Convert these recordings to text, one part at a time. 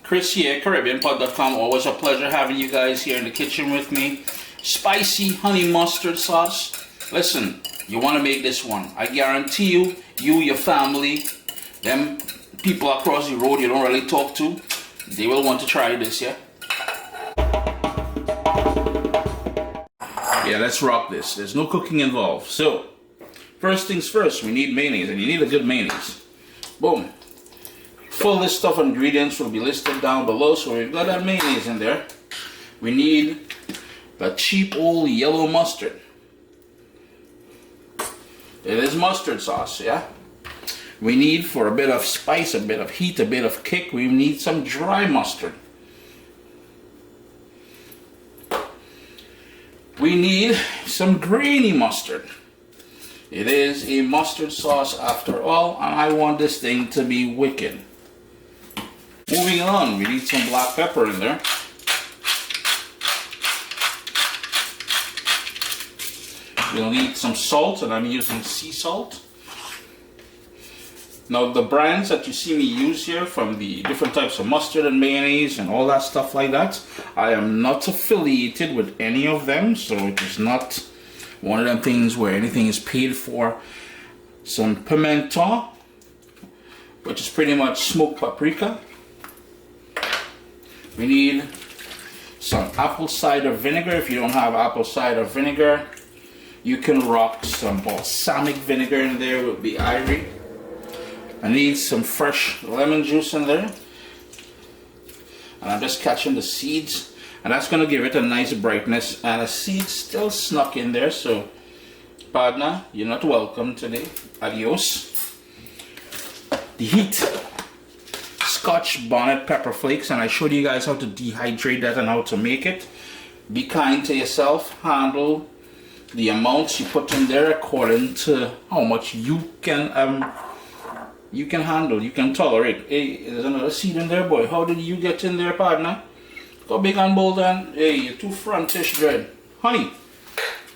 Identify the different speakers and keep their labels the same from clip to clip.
Speaker 1: Chris here, CaribbeanPod.com. Always a pleasure having you guys here in the kitchen with me. Spicy honey mustard sauce. Listen, you want to make this one. I guarantee you, your family, them people across the road you don't really talk to, they will want to try this, yeah? Yeah, let's rock this. There's no cooking involved. So, first things first, we need mayonnaise, and you need a good mayonnaise. Boom. Full list of ingredients will be listed down below, so we've got that mayonnaise in there. We need the cheap old yellow mustard. It is mustard sauce, yeah? We need, for a bit of spice, a bit of heat, a bit of kick, we need some dry mustard. We need some grainy mustard. It is a mustard sauce after all, and I want this thing to be wicked. Moving on, we need some black pepper in there. We'll need some salt, and I'm using sea salt. Now the brands that you see me use here, from the different types of mustard and mayonnaise and all that stuff like that, I am not affiliated with any of them, so it is not one of them things where anything is paid for. Some Pimentón, which is pretty much smoked paprika. We need some apple cider vinegar. If you don't have apple cider vinegar, you can rock some balsamic vinegar in there, it would be ivory. I need some fresh lemon juice in there. And I'm just catching the seeds. And that's going to give it a nice brightness. And the seeds still snuck in there, so partner, you're not welcome today. Adios. The heat. Scotch Bonnet pepper flakes, and I showed you guys how to dehydrate that and how to make it. Be kind to yourself. Handle the amounts you put in there according to how much you can handle, you can tolerate. Hey, there's another seed in there, boy. How did you get in there, partner? Go big and bold, and hey, you're too frontish dread. Honey,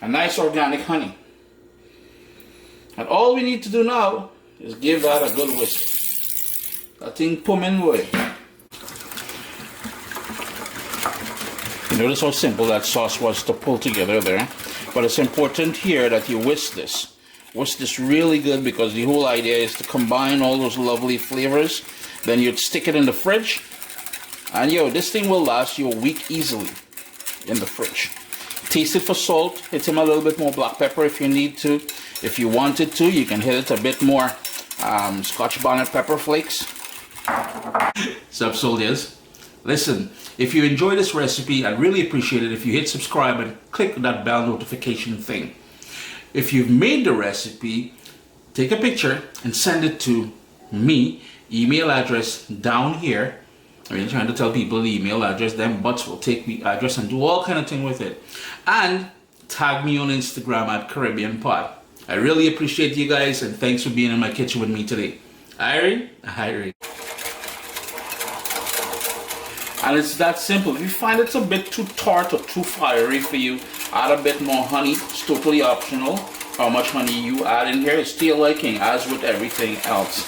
Speaker 1: a nice organic honey. And all we need to do now is give that a good whisk. That thing pumming way. You notice how simple that sauce was to pull together there. But it's important here that you whisk this. Whisk this really good, because the whole idea is to combine all those lovely flavors. Then you'd stick it in the fridge. And yo, this thing will last you a week easily in the fridge. Taste it for salt. Hit him a little bit more black pepper if you need to. If you wanted to, you can hit it a bit more Scotch Bonnet pepper flakes. Sup, soldiers? Listen, if you enjoy this recipe, I'd really appreciate it if you hit subscribe and click that bell notification thing. If you've made the recipe, take a picture and send it to me. Email address down here. I mean, trying to tell people the email address, them butts will take the address and do all kind of thing with it. And tag me on Instagram at Caribbean Pod. I really appreciate you guys, and thanks for being in my kitchen with me today. Irie. And it's that simple. If you find it's a bit too tart or too fiery for you, add a bit more honey. It's totally optional how much honey you add in here. It's to your liking, as with everything else.